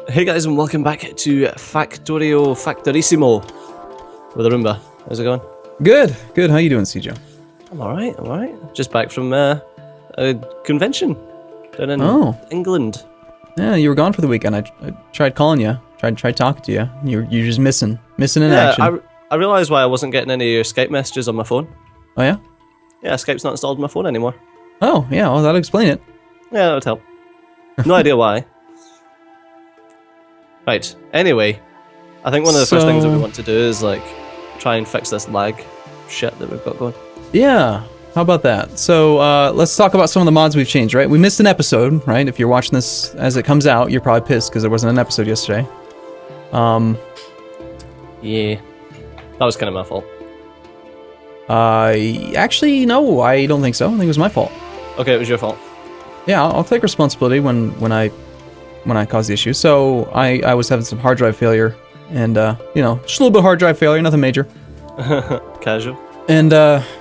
Hey guys, and welcome back to Factorissimo with Arumba. How's it going? Good. How you doing, CJ? I'm alright. Just back from a convention down in England. Yeah, you were gone for the weekend. I tried calling you, tried talking to you. You're just missing in action. I realised why I wasn't getting any of your Skype messages on my phone. Oh yeah? Yeah, Skype's not installed on my phone anymore. Oh, yeah, well that'll explain it. Yeah, that would help. No idea why. Right, anyway, I think one of the first things that we want to do is try and fix this lag shit that we've got going. Yeah, how about that? So let's talk about some of the mods we've changed, right? We missed an episode, right? If you're watching this as it comes out, you're probably pissed because there wasn't an episode yesterday. Yeah, that was kind of my fault. Actually, no, I don't think so. I think it was my fault. Okay, it was your fault. Yeah, I'll take responsibility when I caused the issue. So I was having some hard drive failure, and just a little bit of hard drive failure, nothing major. Casual. And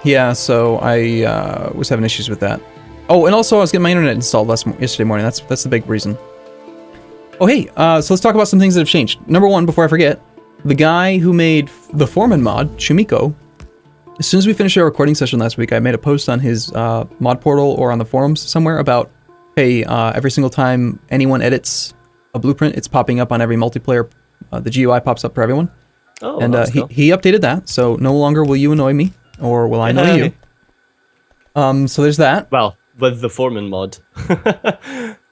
yeah, so I was having issues with that. Oh, and also I was getting my internet installed yesterday morning. That's the big reason. Oh hey, so let's talk about some things that have changed. Number one, before I forget, the guy who made the Foreman mod, Shumiko, as soon as we finished our recording session last week, I made a post on his mod portal or on the forums somewhere about, hey, every single time anyone edits a blueprint, it's popping up on every multiplayer. The GUI pops up for everyone. Oh, and that's cool. he updated that, so no longer will you annoy me, or will I annoy you. So there's that. Well, with the Foreman mod.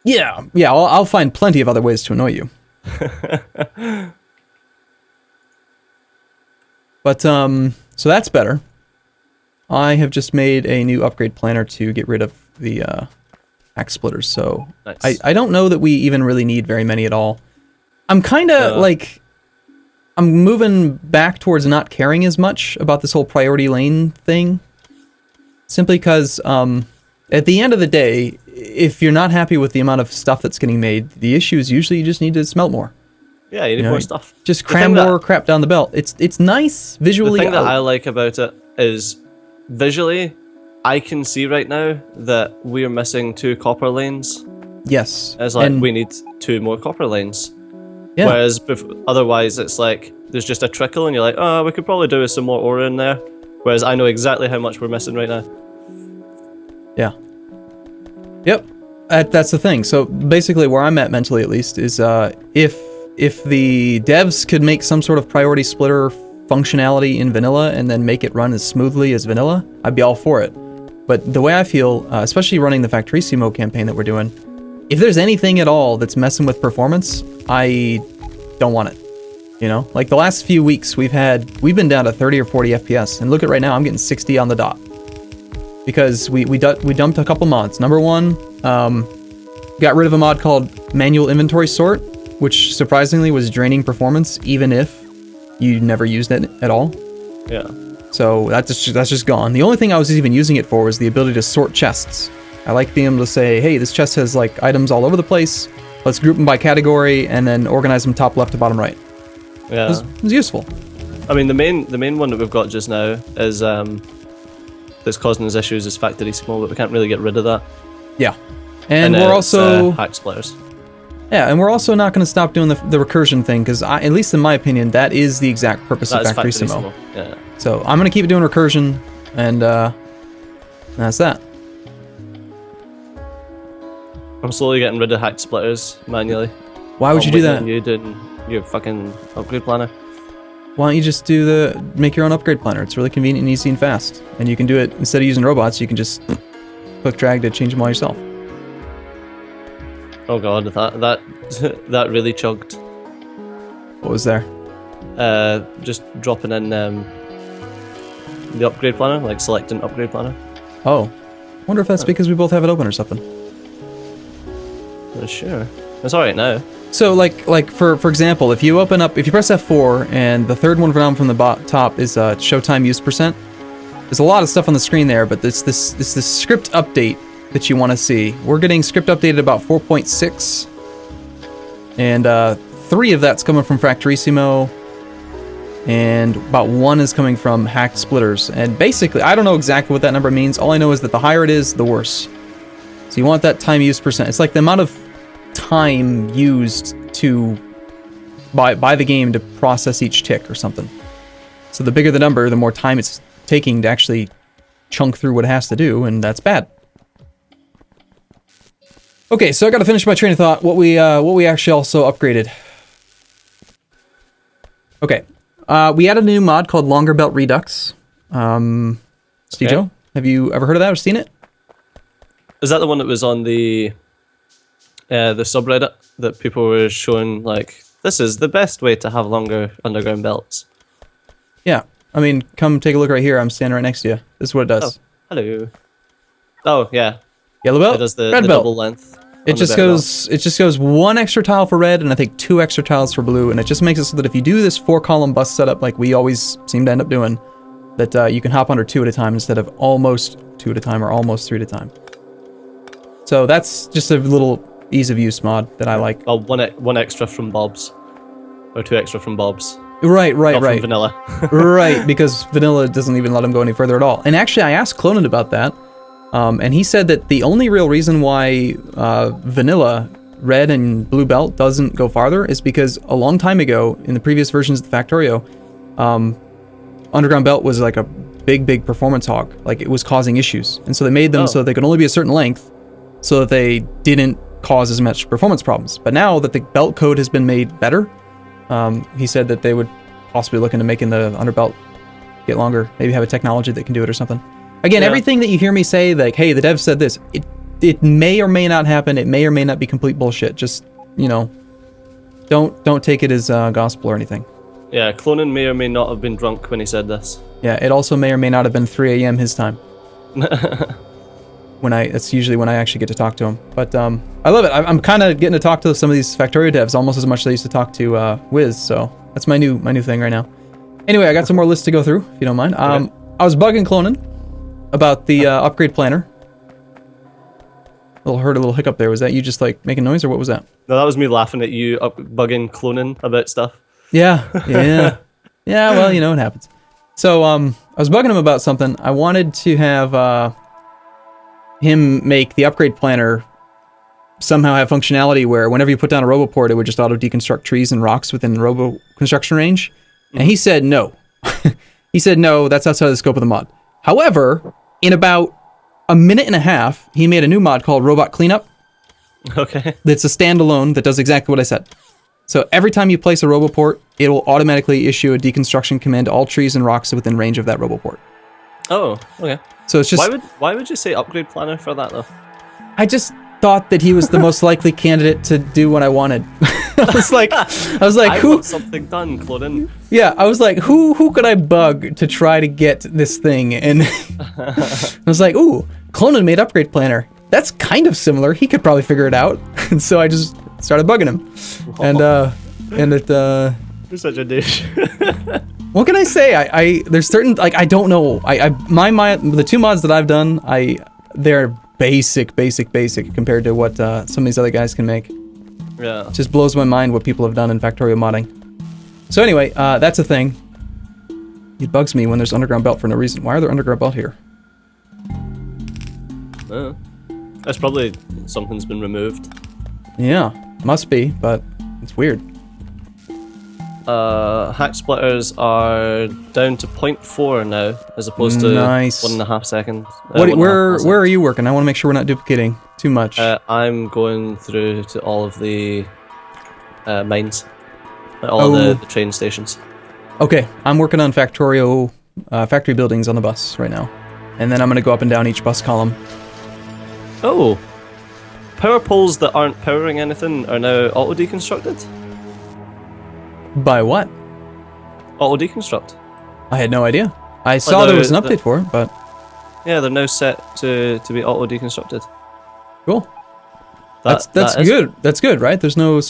Yeah, I'll find plenty of other ways to annoy you. But, so that's better. I have just made a new upgrade planner to get rid of the hack splitters, so nice. I don't know that we even really need very many at all. I'm kind of I'm moving back towards not caring as much about this whole priority lane thing, simply because at the end of the day, if you're not happy with the amount of stuff that's getting made, the issue is usually you just need to smelt more. Yeah, you need more stuff. Just cram more crap down the belt. It's nice visually. The thing that I like about it is visually, I can see right now that we're missing 2 copper lanes. Yes. It's we need 2 more copper lanes. Yeah. Whereas otherwise it's there's just a trickle and you're like, oh, we could probably do with some more ore in there. Whereas I know exactly how much we're missing right now. Yeah. Yep. That's the thing. So basically where I'm at mentally at least is if the devs could make some sort of priority splitter functionality in vanilla and then make it run as smoothly as vanilla, I'd be all for it. But the way I feel, especially running the Factorissimo campaign that we're doing, if there's anything at all that's messing with performance, I don't want it. Like the last few weeks we've been down to 30 or 40 FPS, and look at right now, I'm getting 60 on the dot. Because we dumped a couple mods. Number one, got rid of a mod called Manual Inventory Sort, which surprisingly was draining performance even if you never used it at all. Yeah. So that's just gone. The only thing I was even using it for was the ability to sort chests. I like being able to say, hey, this chest has items all over the place. Let's group them by category and then organize them top left to bottom right. Yeah. It was useful. I mean, the main one that we've got just now is that's causing us issues is Factorissimo, but we can't really get rid of that. Yeah. And we're also hack splitters. Yeah, and we're also not going to stop doing the recursion thing, because at least in my opinion, that is the exact purpose of Factorissimo. Yeah. So I'm going to keep doing recursion, and that's that. I'm slowly getting rid of hack splitters manually. Why would you do that? You doing your fucking upgrade planner. Why don't you just make your own upgrade planner? It's really convenient and easy and fast. And you can do it, instead of using robots, you can just click drag to change them all yourself. Oh god, that really chugged. What was there? Just dropping in the upgrade planner, selecting upgrade planner. Oh. Wonder if that's because we both have it open or something. Sure. It's alright now. So for example, if you press F4 and the third one down from the top is showtime use %, there's a lot of stuff on the screen there, but it's this script update that you want to see. We're getting script updated about 4.6, and 3 of that's coming from Factorissimo, and about 1 is coming from hacked splitters. And basically, I don't know exactly what that number means. All I know is that the higher it is, the worse. So you want that time used %. It's like the amount of time used to by the game to process each tick or something. So the bigger the number, the more time it's taking to actually chunk through what it has to do, and that's bad. Okay, so I got to finish my train of thought. What we actually also upgraded. Okay, we added a new mod called Longer Belt Redux. Stejo, have you ever heard of that or seen it? Is that the one that was on the subreddit that people were showing, like, this is the best way to have longer underground belts? Yeah, I mean, come take a look right here. I'm standing right next to you. This is what it does. Oh, hello. Oh, yeah. Yellow belt, It does the red belt. double length. It just goes one extra tile for red, and I think 2 extra tiles for blue, and it just makes it so that if you do this 4-column bus setup like we always seem to end up doing, that you can hop under 2 at a time instead of almost 2 at a time or almost 3 at a time. So that's just a little ease of use mod that I like. Oh, one extra from Bob's. Or 2 extra from Bob's. Right. Not from vanilla. Right, because vanilla doesn't even let him go any further at all. And actually, I asked Clonan about that, and he said that the only real reason why vanilla, red and blue belt doesn't go farther is because a long time ago, in the previous versions of the Factorio, underground belt was like a big performance hog. Like, it was causing issues. And so they made them so they could only be a certain length, so that they didn't cause as much performance problems. But now that the belt code has been made better, he said that they would possibly look into making the underbelt get longer. Maybe have a technology that can do it or something. Again, everything that you hear me say, like, hey, the dev said this, it may or may not happen. It may or may not be complete bullshit. Just, you know, don't take it as gospel or anything. Yeah, Clonan may or may not have been drunk when he said this. Yeah, it also may or may not have been 3 a.m. his time. That's usually when I actually get to talk to him. But I love it. I'm kind of getting to talk to some of these Factorio devs almost as much as I used to talk to Wiz. So that's my new thing right now. Anyway, I got some more lists to go through, if you don't mind. Okay. I was bugging Clonan about the upgrade planner. Heard a little hiccup there. Was that you just like making noise, or what was that? No, that was me laughing at you bugging Clonan about stuff. Yeah. Well, you know, it happens. So I was bugging him about something. I wanted to have him make the upgrade planner somehow have functionality where whenever you put down a roboport, it would just auto deconstruct trees and rocks within the robo construction range. And he said no. He said no, that's outside of the scope of the mod. However, in about a minute and a half, he made a new mod called Robot Cleanup. Okay. That's a standalone that does exactly what I said. So every time you place a roboport, it will automatically issue a deconstruction command to all trees and rocks within range of that roboport. Oh, okay. So it's just... Why would you say upgrade planner for that, though? I just thought that he was the most likely candidate to do what I wanted. I was like, I want something done, Clonan. Yeah, I was like, who could I bug to try to get this thing? And I was like, ooh, Clonan made upgrade planner. That's kind of similar. He could probably figure it out. And so I just started bugging him. And it You're such a douche. what can I say? I there's certain, like, I don't know. The 2 mods that I've done, they're basic compared to what some of these other guys can make. Yeah. It just blows my mind what people have done in Factorio modding. So anyway, that's a thing. It bugs me when there's underground belt for no reason. Why are there underground belt here? That's probably something's been removed. Yeah, must be, but it's weird. Hack splitters are down to 0.4 now, as opposed to 1.5 seconds. Where are you working? I want to make sure we're not duplicating too much. I'm going through to all of the mines, all the train stations. Okay, I'm working on Factorio factory buildings on the bus right now, and then I'm going to go up and down each bus column. Oh, power poles that aren't powering anything are now auto deconstructed. By what? Auto deconstruct. I had no idea. I saw there was an update for it, but yeah, they're now set to be auto deconstructed. Cool. That's good. That's good, right? There's no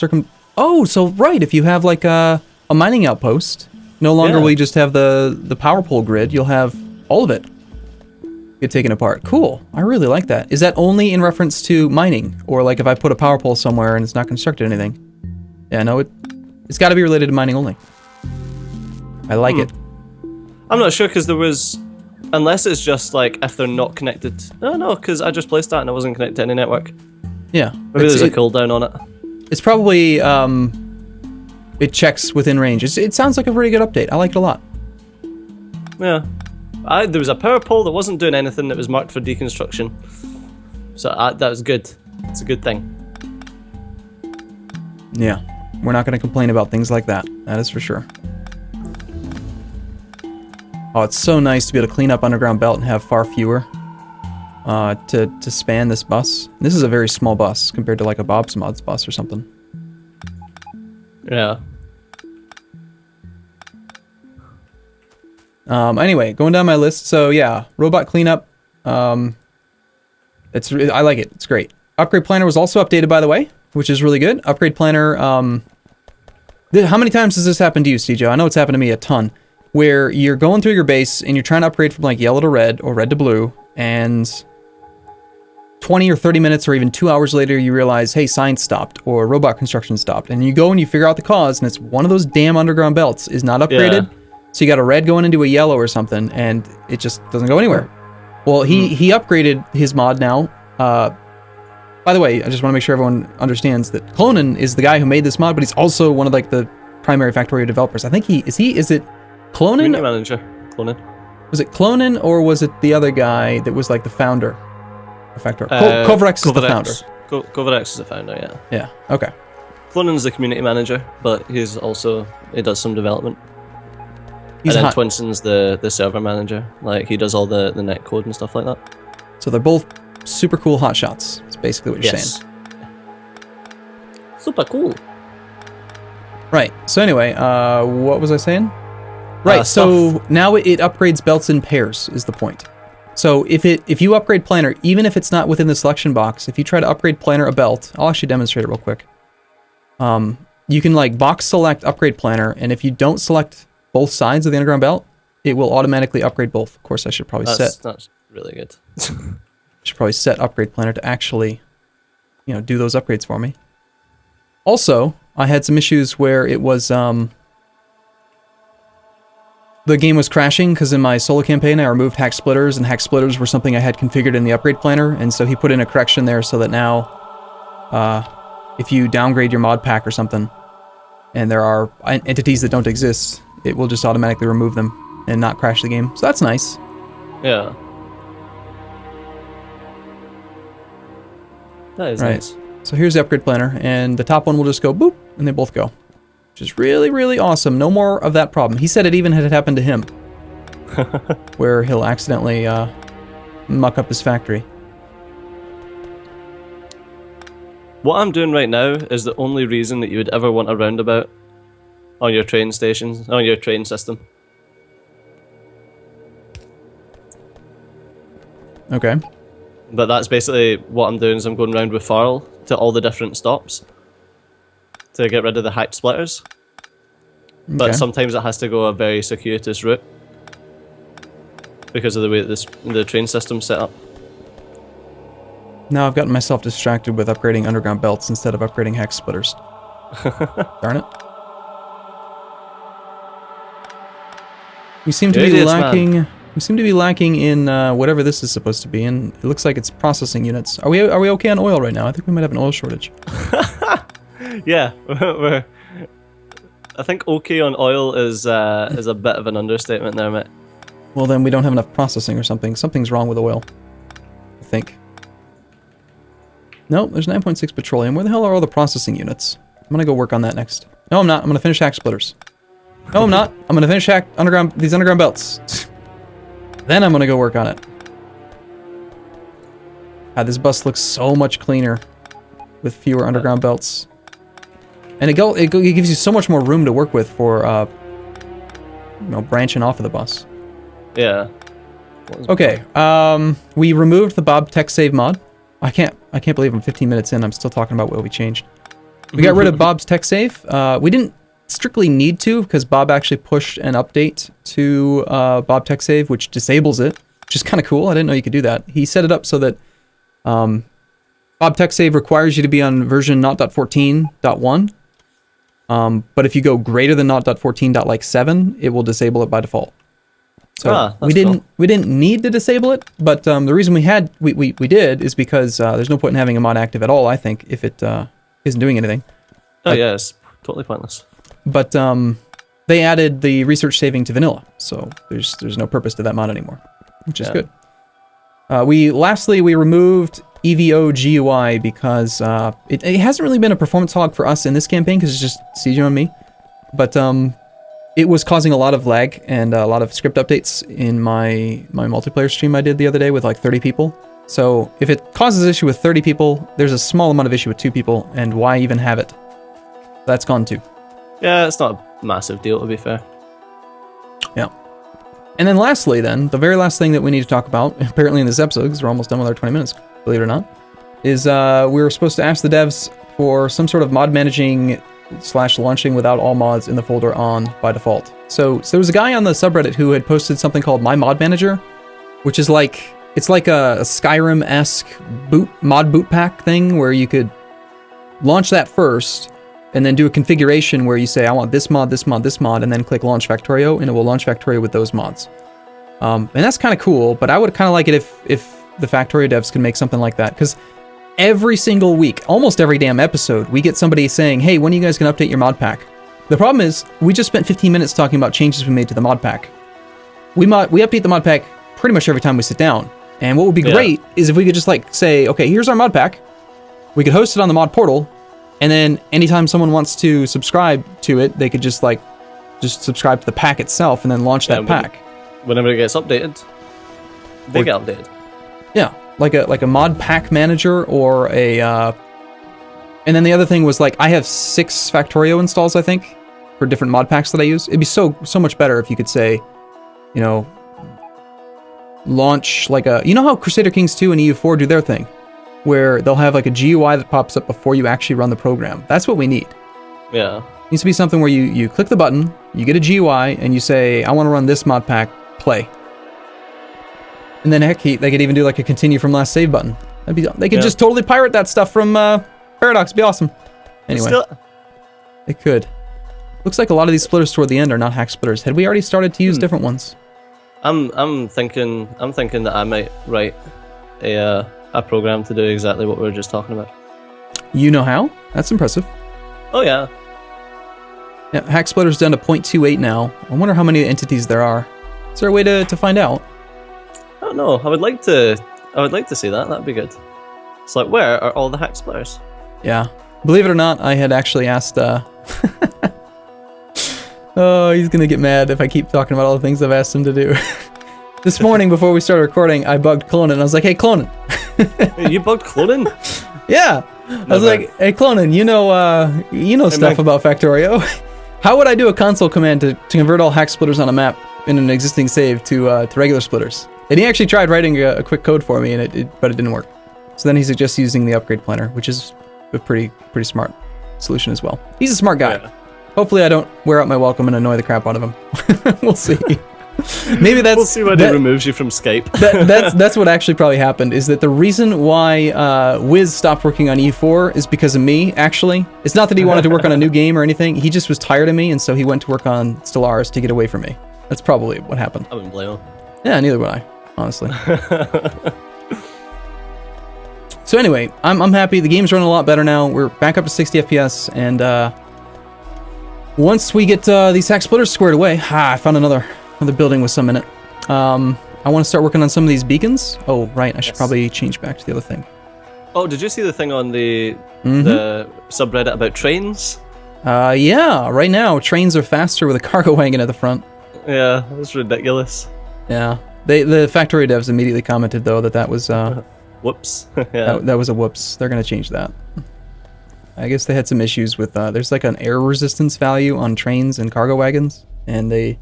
Oh, so right. If you have like a mining outpost, no longer will you just have the power pole grid. You'll have all of it get taken apart. Cool. I really like that. Is that only in reference to mining, or like if I put a power pole somewhere and it's not constructed anything? Yeah, no, it's got to be related to mining only. I like it. I'm not sure because there was, unless it's just like if they're not connected. No, because I just placed that and it wasn't connected to any network. Yeah, Maybe there's a cooldown on it. It's probably it checks within range. It sounds like a pretty good update. I like it a lot. Yeah. There was a power pole that wasn't doing anything that was marked for deconstruction. So that was good. It's a good thing. Yeah. We're not going to complain about things like that. That is for sure. Oh, it's so nice to be able to clean up underground belt and have far fewer to span this bus. This is a very small bus compared to like a Bob's Mods bus or something. Yeah. Anyway, going down my list. So yeah, robot cleanup. I like it. It's great. Upgrade planner was also updated, by the way, which is really good. Upgrade planner. How many times has this happened to you, CJ? I know it's happened to me a ton. Where you're going through your base and you're trying to upgrade from like yellow to red or red to blue, and 20 or 30 minutes or even 2 hours later you realize, hey, science stopped or robot construction stopped, and you go and you figure out the cause, and it's one of those damn underground belts is not upgraded. Yeah. So you got a red going into a yellow or something, and it just doesn't go anywhere. Well, he upgraded his mod now. By the way, I just want to make sure everyone understands that Clonin is the guy who made this mod, but he's also one of like the primary Factorio developers. I think is it Clonin? Community manager. Clonin. Was it Clonin or was it the other guy that was like the founder of Factorio? Kovarex is the founder. Kovarex is the founder, yeah. Yeah, okay. Clonin's the community manager, but he does some development. And then Twinson's the server manager. Like, he does all the net code and stuff like that. So they're both super cool hotshots. That's basically what you're saying. Super cool. Right. So anyway, what was I saying? Right. So now it upgrades belts in pairs is the point. So if you upgrade planner, even if it's not within the selection box, if you try to upgrade planner a belt, I'll actually demonstrate it real quick. You can like box select upgrade planner, and if you don't select both sides of the underground belt, it will automatically upgrade both. Of course, I should probably That's really good. Should probably set upgrade planner to actually, do those upgrades for me. Also, I had some issues where it was the game was crashing because in my solo campaign I removed hack splitters, and hack splitters were something I had configured in the upgrade planner, and so he put in a correction there so that now if you downgrade your mod pack or something and there are entities that don't exist, it will just automatically remove them and not crash the game. So that's nice. Yeah. That is nice. So here's the upgrade planner, and the top one will just go boop, and they both go. Which is really, really awesome. No more of that problem. He said it even had happened to him. Where he'll accidentally muck up his factory. What I'm doing right now is the only reason that you would ever want a roundabout on your train stations, on your train system. Okay. But that's basically what I'm doing, is I'm going around with Farrell to all the different stops to get rid of the hacked splitters. But sometimes it has to go a very circuitous route because of the way that the train system's set up. Now I've gotten myself distracted with upgrading underground belts instead of upgrading hack splitters. Darn it. We seem to be lacking. Man. We seem to be lacking in whatever this is supposed to be, and it looks like it's processing units. Are we okay on oil right now? I think we might have an oil shortage. Yeah, I think okay on oil is a bit of an understatement there, mate. Well, then we don't have enough processing or something. Something's wrong with oil, I think. No, there's 9.6 petroleum. Where the hell are all the processing units? I'm gonna go work on that next. No, I'm not. I'm gonna finish hack splitters. No, I'm not. I'm gonna finish these underground belts. Then I'm gonna go work on it. God, this bus looks so much cleaner with fewer underground belts. And it gives you so much more room to work with for branching off of the bus. Yeah. Okay. We removed the Bob Tech Save mod. I can't believe I'm 15 minutes in. I'm still talking about what we changed. We got rid of Bob's Tech Save. We didn't strictly need to, because Bob actually pushed an update to Bob Tech Save, which disables it, which is kind of cool. I didn't know you could do that. He set it up so that Bob Tech Save requires you to be on version 0.14.1. But if you go greater than 0.14.7, it will disable it by default. So we didn't need to disable it, but the reason we did is because there's no point in having a mod active at all, I think, if it isn't doing anything. Oh yeah, it's totally pointless. But they added the research saving to vanilla, so there's no purpose to that mod anymore, which is good. Lastly, we removed EVO GUI because it hasn't really been a performance hog for us in this campaign because it's just Siege on me. But it was causing a lot of lag and a lot of script updates in my multiplayer stream I did the other day with like 30 people. So if it causes issue with 30 people, there's a small amount of issue with 2 people, and why even have it? That's gone too. Yeah, it's not a massive deal, to be fair. Yeah. And then lastly, then, the very last thing that we need to talk about, apparently in this episode, because we're almost done with our 20 minutes, believe it or not, is we were supposed to ask the devs for some sort of mod managing / launching without all mods in the folder on by default. So there was a guy on the subreddit who had posted something called My Mod Manager, which is like, it's like a Skyrim-esque mod boot pack thing where you could launch that first and then do a configuration where you say, I want this mod, this mod, this mod, and then click Launch Factorio, and it will launch Factorio with those mods. And that's kind of cool, but I would kind of like it if the Factorio devs could make something like that, because every single week, almost every damn episode, we get somebody saying, hey, when are you guys going to update your mod pack? The problem is, we just spent 15 minutes talking about changes we made to the mod pack. We update the mod pack pretty much every time we sit down. And what would be great is if we could just like say, okay, here's our mod pack. We could host it on the mod portal. And then anytime someone wants to subscribe to it, they could just subscribe to the pack itself and then launch that pack. Whenever it gets updated, they get updated. Yeah, like a mod pack manager or a... And then the other thing was like, I have 6 Factorio installs, I think, for different mod packs that I use. It'd be so much better if you could say, you know, launch like a... You know how Crusader Kings 2 and EU4 do their thing? Where they'll have like a GUI that pops up before you actually run the program. That's what we need. Yeah. It needs to be something where you click the button, you get a GUI, and you say, I want to run this mod pack, play. And then heck, they could even do like a continue from last save button. They could just totally pirate that stuff from Paradox. It'd be awesome. Anyway, they could. Looks like a lot of these splitters toward the end are not hack splitters. Had we already started to use different ones? I'm thinking that I might write a program to do exactly what we were just talking about. You know how? That's impressive. Oh yeah. Yeah, hack splitter's down to 0.28 now. I wonder how many entities there are. Is there a way to find out? I don't know. I would like to see that. That'd be good. It's like, where are all the hack splitters? Yeah. Believe it or not, I had actually asked oh, he's gonna get mad if I keep talking about all the things I've asked him to do. This morning before we started recording, I bugged Clonin. I was like, hey Clonin. You bugged Clonin? Yeah. I was like, hey Clonin, you know stuff about Factorio. How would I do a console command to convert all hack splitters on a map in an existing save to regular splitters? And he actually tried writing a quick code for me, but it didn't work. So then he suggests using the upgrade planner, which is a pretty smart solution as well. He's a smart guy. Yeah. Hopefully I don't wear out my welcome and annoy the crap out of him. We'll see. Maybe that's... We'll see when he removes you from Skype. That's what actually probably happened, is that the reason why Wiz stopped working on E4 is because of me, actually. It's not that he wanted to work on a new game or anything. He just was tired of me, and so he went to work on Stellaris to get away from me. That's probably what happened. I wouldn't blame him. Yeah, neither would I, honestly. So anyway, I'm happy. The game's running a lot better now. We're back up to 60 FPS, and once we get these hack splitters squared away... I found another building with some in it. I want to start working on some of these beacons. Oh, right, I should probably change back to the other thing. Oh, did you see the thing on the subreddit about trains? Yeah, right now, trains are faster with a cargo wagon at the front. Yeah, that's ridiculous. Yeah. The factory devs immediately commented, though, that was... whoops. Yeah. That was a whoops. They're going to change that. I guess they had some issues with... there's like an air resistance value on trains and cargo wagons, and they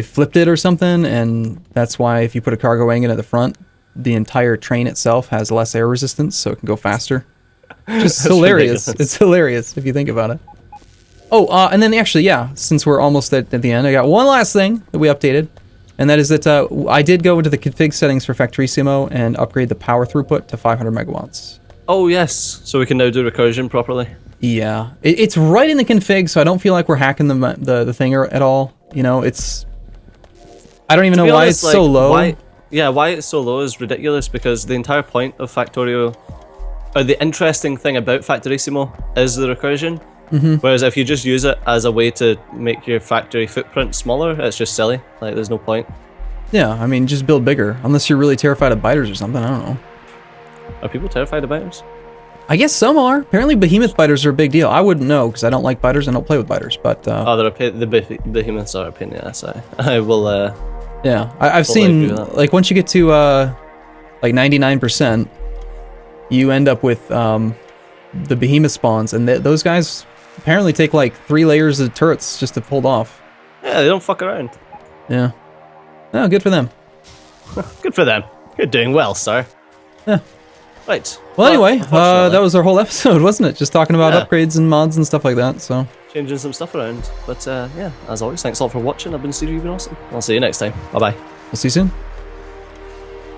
flipped it or something, and that's why if you put a cargo wagon at the front, the entire train itself has less air resistance, so it can go faster. Just hilarious. Ridiculous. It's hilarious if you think about it. Oh, and then actually, yeah, since we're almost at the end, I got one last thing that we updated, and that is that I did go into the config settings for Factorissimo and upgrade the power throughput to 500 megawatts. Oh, yes. So we can now do recursion properly. Yeah. It's right in the config, so I don't feel like we're hacking the thing at all. You know, it's... I don't even know why it's so low. Why it's so low is ridiculous, because the entire point of Factorio or the interesting thing about Factorissimo is the recursion. Mm-hmm. Whereas if you just use it as a way to make your factory footprint smaller, it's just silly. Like, there's no point. Yeah, I mean, just build bigger. Unless you're really terrified of biters or something, I don't know. Are people terrified of biters? I guess some are. Apparently behemoth biters are a big deal. I wouldn't know, because I don't like biters and don't play with biters, but... oh, the behemoths are a pain in the ass. I will... yeah, I've seen, like, once you get to, like, 99%, you end up with, the behemoth spawns, and those guys apparently take, like, 3 layers of turrets just to hold off. Yeah, they don't fuck around. Yeah. Oh, good for them. Good for them. You're doing well, sir. Yeah. Right. Well, anyway, that was our whole episode, wasn't it? Just talking about upgrades and mods and stuff like that, so... Changing some stuff around. But, yeah, as always, thanks a lot for watching. I've been Steve, you've been awesome. I'll see you next time. Bye-bye. We'll see you soon.